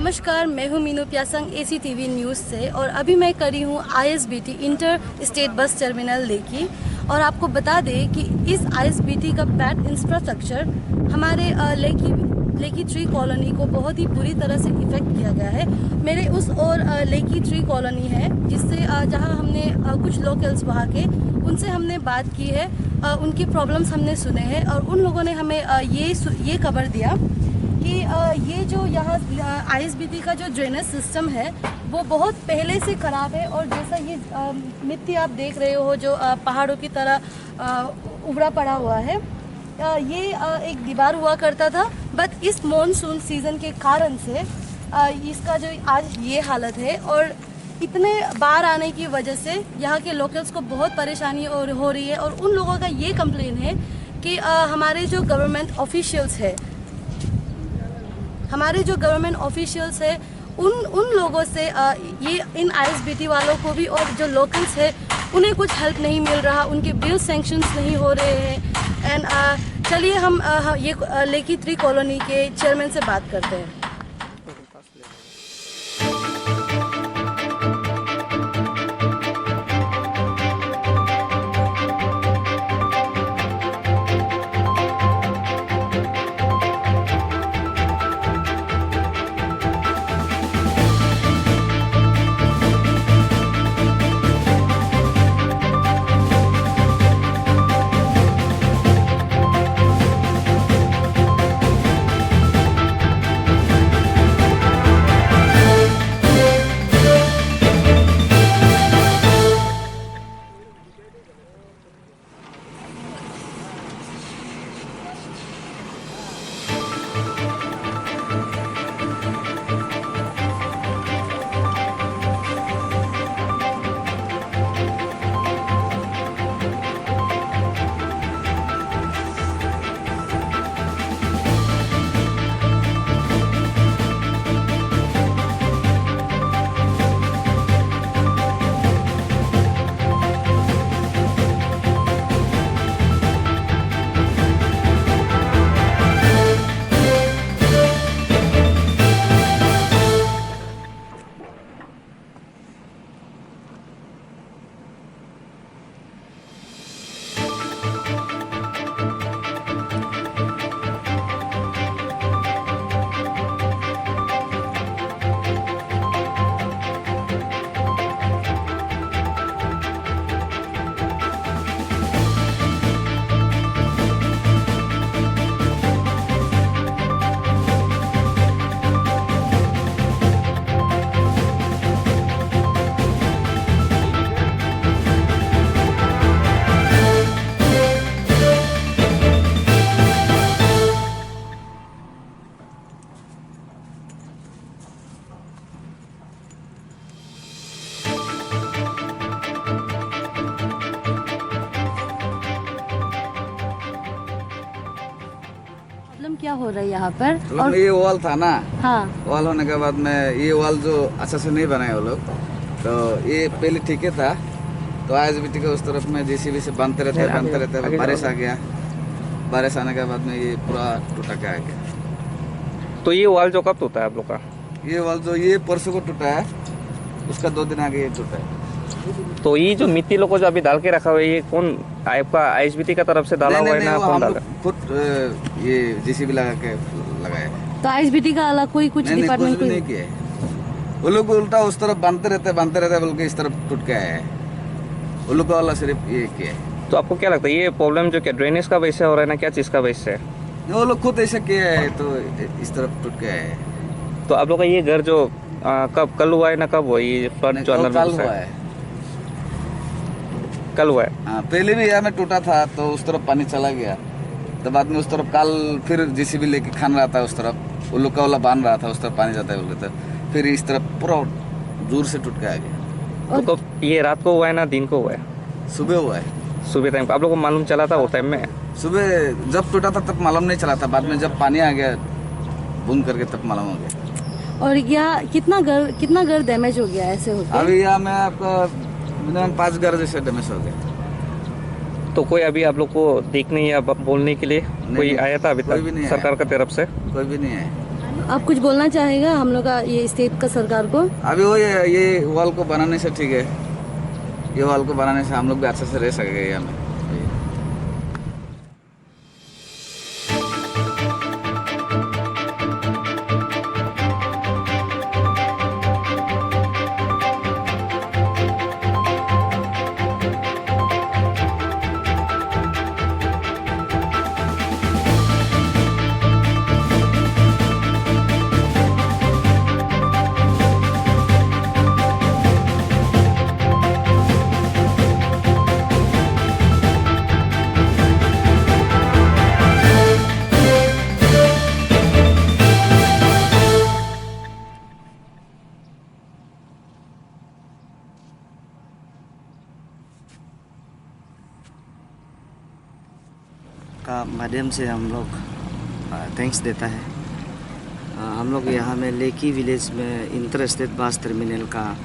नमस्कार, मैं हूं मीनू प्यासंग ACTV न्यूज़ से और अभी मैं करी हूं ISBT inter state bus terminal लेकी। और आपको बता दें कि इस ISBT का बैड इंफ्रास्ट्रक्चर हमारे लेकी ट्री कॉलोनी को बहुत ही बुरी तरह से इफ़ेक्ट किया गया है। मेरे उस और लेकी ट्री कॉलोनी है जिससे जहां हमने कुछ लोकल्स वहाँ के उनसे हमने बात की है, उनकी प्रॉब्लम्स हमने सुने हैं और उन लोगों ने हमें ये खबर दिया कि ये जो यहाँ ISBT का जो ड्रेनेज सिस्टम है वो बहुत पहले से ख़राब है। और जैसा ये मिट्टी आप देख रहे हो जो पहाड़ों की तरह उभरा पड़ा हुआ है, ये एक दीवार हुआ करता था, बट इस मॉनसून सीज़न के कारण से इसका जो आज ये हालत है। और इतने बाढ़ आने की वजह से यहाँ के लोकल्स को बहुत परेशानी हो रही है। और उन लोगों का ये कंप्लेन है कि हमारे जो गवर्नमेंट ऑफिशियल्स है उन लोगों से ये इन ISBT वालों को भी और जो लोकल्स है उन्हें कुछ हेल्प नहीं मिल रहा, उनके बिल सैंक्शंस नहीं हो रहे हैं। एंड चलिए हम ये लेकी ट्री कॉलोनी के चेयरमैन से बात करते हैं। क्या हो रहा है यहाँ पर? और ये वॉल था ना, हाँ, वॉल होने के बाद में ये वॉल जो अच्छा से नहीं बनाए वो लोग, तो ये पहले ठीक ही था। तो ISBT के उस तरफ में JCB से बांधते रहते बारिश आ गया, बारिश आने के बाद में ये पूरा टूटा के आ गया। तो ये वॉल जो कब टूटा है आप लोग का? ये वॉल जो ये परसों को टूटा है, उसका 2 दिन आगे ये टूटा है। तो ये जो मिट्टी लोग को जो अभी डाल के रखा हुआ है, ये कौन आपका ISBT का तरफ से डाला हुआ है ना कौन डाला? खुद ये JCB लगा के लगाया है। तो ISBT का अलग कोई कुछ डिपार्टमेंट कुछ नहीं किया है। वो लोग उल्टा उस तरफ बांधते रहते बोल के इस तरफ टूट के आया है। वो लोग वाला सिर्फ ये किया है। तो आपको क्या लगता है ये प्रॉब्लम जो क्या ड्रेनेज का वजह से हो रहा है ना, क्या चीज़ का वजह से? वो लोग खुद ऐसा किया है तो इस तरफ टूट के आया है। तो आप लोग का ये घर जो कब कल हुआ है ना, कब हुआ ये फ्लड जो अंदर कल हुआ है? कल हुआ है। हाँ, पहले भी यहाँ में टूटा था तो उस तरफ पानी चला गया, तो बाद में उस तरफ कल फिर JCB लेके खान रहा था, उस तरफ वो लोग का वाला बांध रहा था, उस तरफ पानी जाता है बोलते थे, फिर इस तरफ पूरा जोर से टूट के आ गया। तो ये रात को हुआ है ना दिन को हुआ है? सुबह हुआ है। सुबह टाइम आप लोग को मालूम चला था वो टाइम में? सुबह जब टूटा था तब मालूम नहीं चला था, बाद में जब पानी आ गया बूंद करके तब मालूम हो गया। और यहाँ कितना घर डैमेज हो गया ऐसे होके? अभी यहाँ में आपका मिनिमम 5 घर जैसे डैमेज हो गए। तो कोई अभी आप लोग को देखने या बोलने के लिए कोई आया था अभी तक सरकार की तरफ से? कोई भी नहीं है। आप कुछ बोलना चाहेगा हम लोग का ये स्टेट का सरकार को? अभी वो ये वॉल को बनाने से ठीक है, ये वॉल को बनाने से हम लोग भी अच्छे से रह सकेंगे यहाँ में। का माध्यम से हम लोग थैंक्स देता है। हम लोग यहाँ में लेकी विलेज में इंटर स्टेट बस टर्मिनल का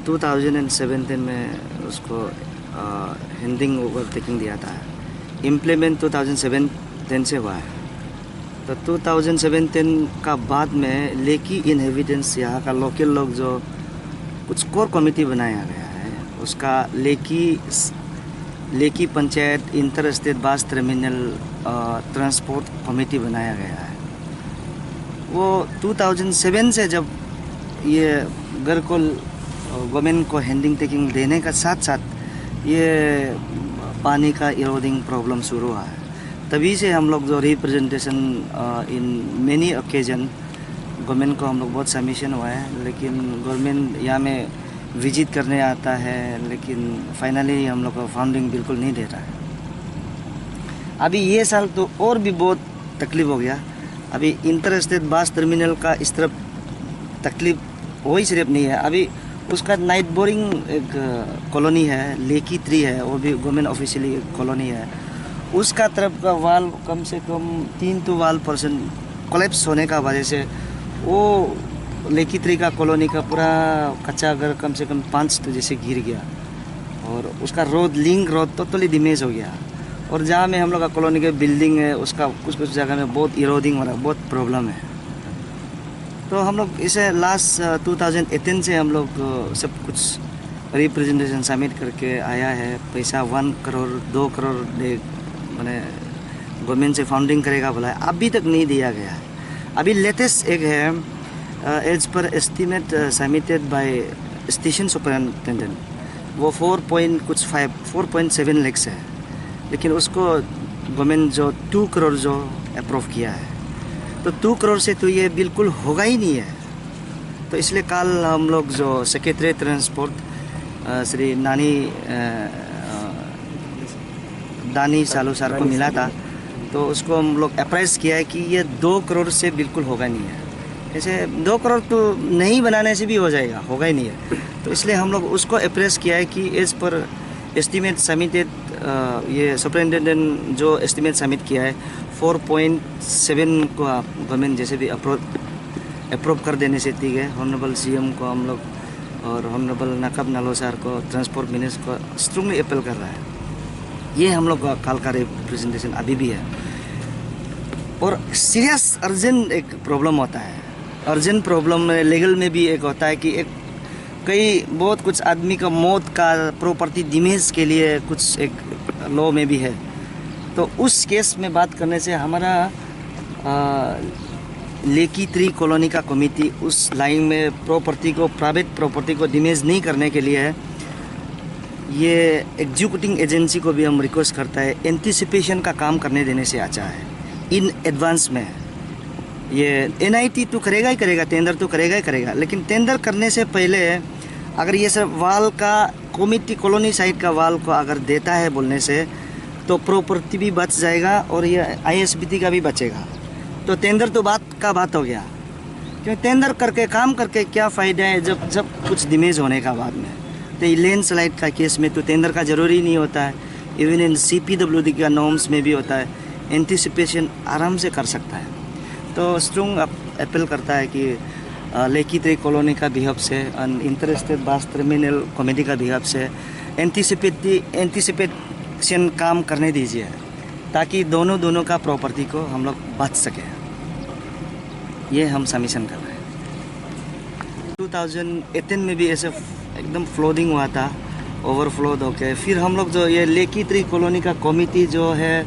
2017 में उसको हैंडिंग ओवर टेकिंग दिया था। इम्प्लीमेंट 2017 से हुआ है। तो 2017 का बाद में लेकी इनहेबिटेंट्स यहाँ का लोकल लोग जो कुछ कोर कमेटी बनाया गया है, उसका लेकी panchayat inter state bus terminal transport committee बनाया गया है। वो 2007 से जब ये घर को गवर्नमेंट को हैंडिंग टेकिंग देने का साथ साथ ये पानी का इरोडिंग प्रॉब्लम शुरू हुआ है, तभी से हम लोग जो representation in many occasion government को हम लोग बहुत सबमिशन हुआ है, लेकिन गवर्नमेंट यहाँ में विजिट करने आता है, लेकिन फाइनली हम लोग का फंडिंग बिल्कुल नहीं दे रहा है। अभी ये साल तो और भी बहुत तकलीफ हो गया। अभी इंटर स्टेट बस टर्मिनल का इस तरफ तकलीफ वही सिर्फ नहीं है, अभी उसका नाइट बोरिंग एक कॉलोनी है, लेकी 3 है, वो भी गवर्नमेंट ऑफिशियली कॉलोनी है। उसका तरफ का वाल कम से कम 3 तो वाल % कोलैप्स होने का वजह से वो लेकी 3 का कॉलोनी का पूरा कच्चा घर कम से कम 5 तो जैसे गिर गया, और उसका road link road totally damage हो गया। और जहाँ में हम लोग का कॉलोनी के बिल्डिंग है, उसका कुछ जगह में बहुत इरोडिंग हो रहा है, बहुत प्रॉब्लम है। तो हम लोग इसे लास्ट 2018 से हम लोग सब कुछ रिप्रेजेंटेशन सबमिट करके आया है। पैसा 1 करोड़ 2 करोड़ मैंने गवर्नमेंट से फंडिंग करेगा बोला है, अभी तक नहीं दिया गया है। अभी लेटेस्ट एक है as per estimate submitted by station superintendent, वो 4.7 लाख है, लेकिन उसको गवर्नमेंट जो 2 करोड़ जो अप्रूव किया है, तो 2 करोड़ से तो ये बिल्कुल होगा ही नहीं है। तो इसलिए कल हम लोग जो secretary transport Shri Dani Salu sir को मिला था, तो उसको हम लोग अप्राइज किया है कि ये 2 करोड़ से बिल्कुल होगा नहीं है। ऐसे 2 करोड़ तो नहीं बनाने से भी हो जाएगा, होगा ही नहीं है। तो इसलिए हम लोग उसको अप्राइज किया है कि एज पर एस्टिमेट सबमिटेड, ये सुपरिटेंडेंट जो एस्टिमेट सबमिट किया है 4.7 को आप गवर्नमेंट जैसे भी अप्रूव कर देने से ठीक है। ऑनरेबल CM को हम लोग और ऑनरेबल नकब नालो सर को, ट्रांसपोर्ट मिनिस्टर को स्ट्रांगली अपील कर रहा है। ये हम लोग का कल का रिप्रेजेंटेशन अभी भी है। और सीरियस अर्जेंट एक प्रॉब्लम होता है, अर्जेंट प्रॉब्लम में लीगल में भी एक होता है कि एक कई बहुत कुछ आदमी का मौत का प्रॉपर्टी डैमेज के लिए कुछ एक लॉ में भी है। तो उस केस में बात करने से हमारा लेकी 3 कॉलोनी का कमेटी उस लाइन में प्रॉपर्टी को, प्राइवेट प्रॉपर्टी को डैमेज नहीं करने के लिए ये एग्जीक्यूटिंग एजेंसी को भी हम रिक्वेस्ट करता है एंटिसिपेशन का काम करने देने से अच्छा है। इन एडवांस में ये NIT तो करेगा ही करेगा, टेंडर तो करेगा ही करेगा, लेकिन टेंडर करने से पहले अगर ये सब वाल का कमेटी कॉलोनी साइड का वाल को अगर देता है बोलने से, तो प्रॉपर्टी भी बच जाएगा और ये ISBT का भी बचेगा। तो टेंडर तो बात हो गया, क्योंकि टेंडर करके काम करके क्या फ़ायदा है जब कुछ डैमेज होने का बाद में। तो लैंडस्लाइड का केस में तो टेंडर का ज़रूरी नहीं होता है, इवन इन CPWD का नॉर्म्स में भी होता है, एंटिसिपेशन आराम से कर सकता है। तो स्ट्रॉन्ग अपील करता है कि लेकी 3 कॉलोनी का बिहेव से, inter state bus terminal committee का बिहेव से एंटिसिपेशन काम करने दीजिए, ताकि दोनों का प्रॉपर्टी को हम लोग बच सकें। ये हम सबमिशन कर रहे हैं। 2018 में भी ऐसे एकदम फ्लोडिंग हुआ था, ओवरफ्लो होके फिर हम लोग जो ये लेकी ट्री कॉलोनी का कमिटी जो है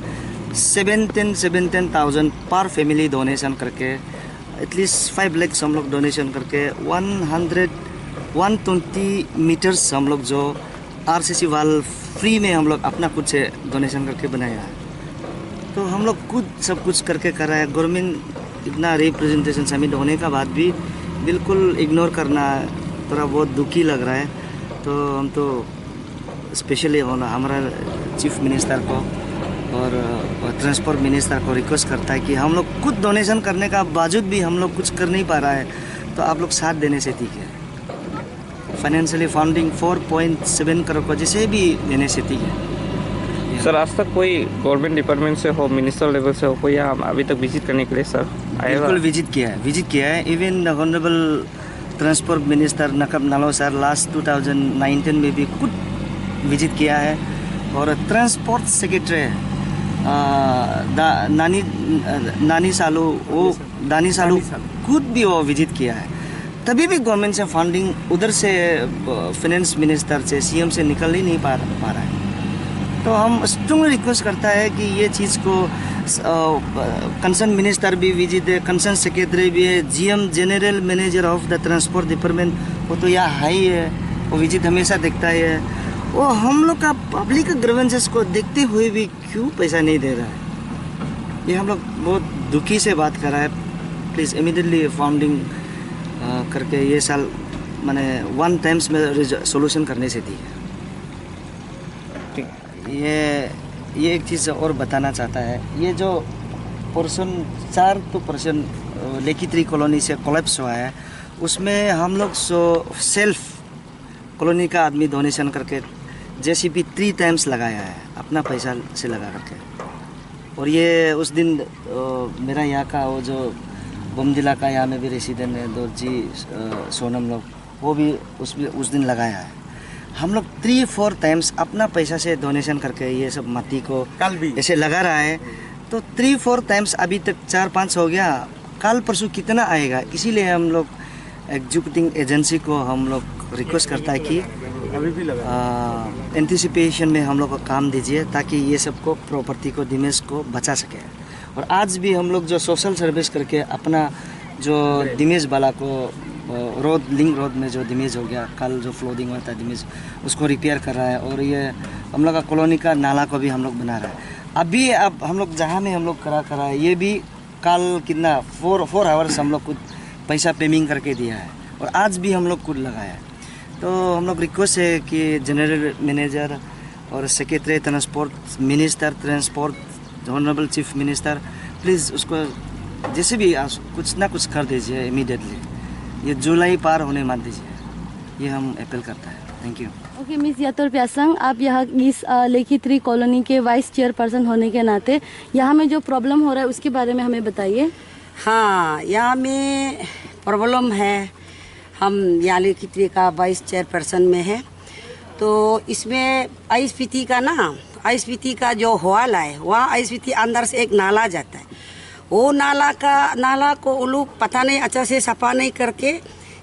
17,000 पर फैमिली डोनेशन करके एटलीस्ट 5 lakhs हम लोग डोनेशन करके 120 मीटर्स हम लोग जो RCC वाल फ्री में हम लोग अपना कुछ से डोनेशन करके बनाया है। तो हम लोग खुद सब कुछ करके कर रहे हैं। गवर्नमेंट इतना रिप्रेजेंटेशन सबमिट होने का बाद भी बिल्कुल इग्नोर करना थोड़ा बहुत दुखी लग रहा है। तो हम तो स्पेशली हमारा चीफ मिनिस्टर को और ट्रांसपोर्ट मिनिस्टर को रिक्वेस्ट करता है कि हम लोग खुद डोनेशन करने का बावजूद भी हम लोग कुछ कर नहीं पा रहा है, तो आप लोग साथ देने से ठीक है। फाइनेंशियली फंडिंग 4.7 करोड़ को जैसे भी देने से ठीक है। सर आज तक कोई गवर्नमेंट डिपार्टमेंट से हो, मिनिस्टर लेवल से हो, कोई यहाँ अभी तक विजिट करने के लिए सर आएगा? बिल्कुल विजिट किया है। Even the honourable transport minister नकब नालो सर लास्ट 2019 में भी खुद विजिट किया है। और ट्रांसपोर्ट सेक्रेटरी दानी सालू खुद भी वो विजिट किया है। तभी भी गवर्नमेंट से फंडिंग उधर से फाइनेंस मिनिस्टर से CM से निकल ही नहीं पा रहा है। तो हम स्ट्रॉन्गली रिक्वेस्ट करता है कि ये चीज़ को कंसर्न मिनिस्टर भी विजिट है, कंसर्न सेक्रेटरी भी है, GM general manager of the transport department वो तो यहाँ हाई है, वो विजिट हमेशा देखता है। वो हम लोग का पब्लिक ग्रीवेंसेस को देखते हुए भी क्यों पैसा नहीं दे रहा है, ये हम लोग बहुत दुखी से बात कर रहा है। प्लीज़ इमीडिएटली फंडिंग करके ये साल मैंने 1 टाइम्स में सोल्यूशन करने से दी है। ये एक चीज़ और बताना चाहता है, ये जो पोर्शन 4% लेकी ट्री कॉलोनी से कोलैप्स हुआ है उसमें हम लोग सेल्फ कॉलोनी का आदमी डोनेशन करके JCB 3 टाइम्स लगाया है अपना पैसा से लगा करके। और ये उस दिन मेरा यहाँ का वो जो बमदिला का यहाँ में भी रेसिडेंट है दोरजी सोनम लोग, वो भी उस दिन लगाया है। हम लोग 3-4 टाइम्स अपना पैसा से डोनेशन करके ये सब मट्टी को कल भी ऐसे लगा रहा है। तो 3-4 टाइम्स अभी तक 4-5 हो गया, कल परसों कितना आएगा? इसीलिए हम लोग एग्जीक्यूटिंग एजेंसी को हम लोग रिक्वेस्ट करता है कि अभी भी एंटिसिपेशन में हम लोग को काम दीजिए ताकि ये सबको प्रॉपर्टी को डैमेज को बचा सके। और आज भी हम लोग जो सोशल सर्विस करके अपना जो डैमेज वाला को लिंक रोड में जो डैमेज हो गया, कल जो फ्लोडिंग हुआ था डैमेज, उसको रिपेयर कर रहा है। और ये हम लोग का कॉलोनी का नाला को भी हम लोग बना रहा है। अभी अब हम लोग जहाँ में हम लोग करा है ये भी कल कितना 4 आवर्स हम लोग खुद पैसा पेमेंट करके दिया है और आज भी हम लोग खुद लगाया है। तो हम लोग रिक्वेस्ट है कि जनरल मैनेजर और secretary transport minister transport honourable chief minister please उसको जैसे भी कुछ ना कुछ कर दीजिए इमीडिएटली। ये जुलाई पार होने मत दीजिए, ये हम अपील करता है। Thank you. ओके मिस यातोर प्यासंग, आप यहाँ इस लेकी ट्री कॉलोनी के वाइस चेयरपर्सन होने के नाते यहाँ में जो प्रॉब्लम हो रहा है उसके बारे में हमें बताइए। हाँ, यहाँ में प्रॉब्लम है। हम यहाँ लेकी ट्री का वाइस चेयरपर्सन में है। तो इसमें ISPT का ISPT का जो हवाला है वहाँ ISPT अंदर से एक नाला जाता है। वो नाला को वो लोग पता नहीं अच्छा से सफा नहीं करके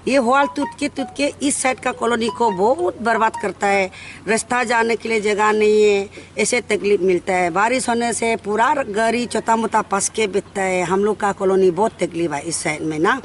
ये हवाल टूट के इस साइड का कॉलोनी को बहुत बर्बाद करता है। रास्ता जाने के लिए जगह नहीं है, ऐसे तकलीफ मिलता है। बारिश होने से पूरा गाड़ी छोटा मोटा फंस के बिकता है। हम लोग का कॉलोनी बहुत तकलीफ है इस साइड में ना।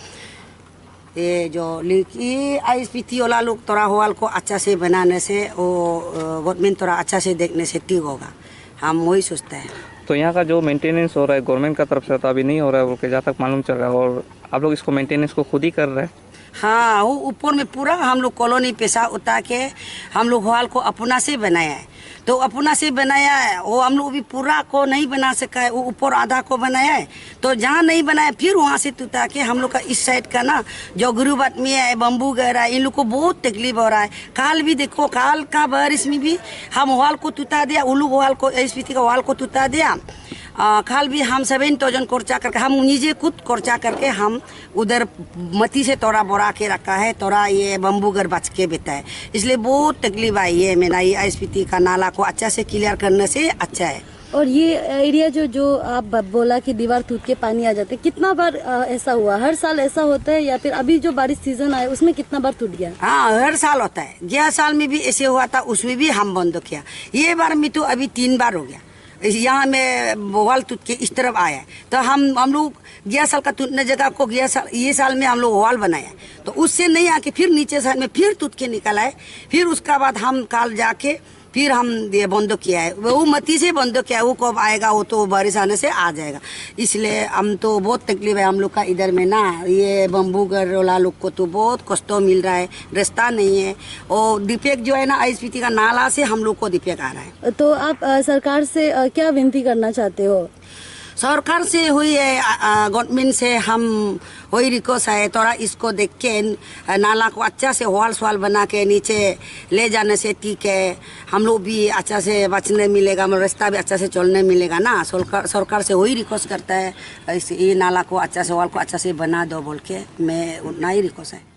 ये जो ये ISPT वाला लोग थोड़ा हवाल को अच्छा से बनाने से वो गवर्नमेंट थोड़ा अच्छा से देखने से ठीक होगा, हम वही सोचते हैं। तो यहाँ का जो मेंटेनेंस हो रहा है गवर्नमेंट का तरफ से तो अभी नहीं हो रहा है, बोल जहाँ तक मालूम चल रहा है, और आप लोग इसको मेंटेनेंस को खुद ही कर रहे हैं? हाँ, वो ऊपर में पूरा हम लोग कॉलोनी पैसा उठा के हम लोग हॉल को अपना से बनाया है। तो अपना से बनाया है वो हम लोग भी पूरा को नहीं बना सका है, वो ऊपर आधा को बनाया है। तो जहाँ नहीं बनाया फिर वहाँ से उठा के हम लोग का इस साइड का ना जो गरीब आदमी है, बम्बू गहरा है, इन लोग को बहुत तकलीफ हो रहा है। काल भी देखो, काल का बारिश में भी हम हॉल को टूटा दिया, उल्लू हॉल को ISPT का हॉल को टूटा दिया। खाल भी हम 7,000 खर्चा करके हम निजे खुद खर्चा करके हम उधर मती से तोड़ा बोरा के रखा है, तोड़ा ये बम्बू घर बच के बेता है। इसलिए बहुत तकलीफ आई है। मेरा ये ISPT का नाला को अच्छा से क्लियर करने से अच्छा है। और ये एरिया जो आप बोला कि दीवार टूट के पानी आ जाते, कितना बार ऐसा हुआ? हर साल ऐसा होता है या फिर अभी जो बारिश सीजन आया उसमें कितना बार टूट गया? हाँ, हर साल होता है। गया साल में भी ऐसे हुआ था, उसमें भी हम बंद किया। ये बार में तो अभी 3 बार हो गया। यहाँ में वॉल टूट के इस तरफ आया है, तो हम लोग गया साल का टूटने जगह को ये साल में हम लोग वॉल बनाया, तो उससे नहीं आके फिर नीचे साइड में फिर टूट के निकला है। फिर उसका बाद हम कल जाके फिर हम ये बंद किया है, वो मती से बंद किया है। वो कब आएगा, वो तो बारिश आने से आ जाएगा। इसलिए हम तो बहुत तकलीफ है हम लोग का इधर में ना। ये बम्बू घर वाला लोग को तो बहुत कष्ट मिल रहा है, रास्ता नहीं है। और डिफेक्ट जो है ना ISBT का नाला से हम लोग को डिफेक्ट आ रहा है। तो आप सरकार से क्या विनती करना चाहते हो? सरकार से हुई है, गवर्नमेंट से हम वही रिक्वेस्ट है, थोड़ा इसको देख के नाला को अच्छा से वाल बना के नीचे ले जाने से ठीक है। हम लोग भी अच्छा से बचने मिलेगा, रास्ता भी अच्छा से चलने मिलेगा ना। सरकार से वही रिक्वेस्ट करता है, ये नाला को अच्छा से वाल को अच्छा से बना दो बोल के, मैं उतना ही रिक्वेस्ट है।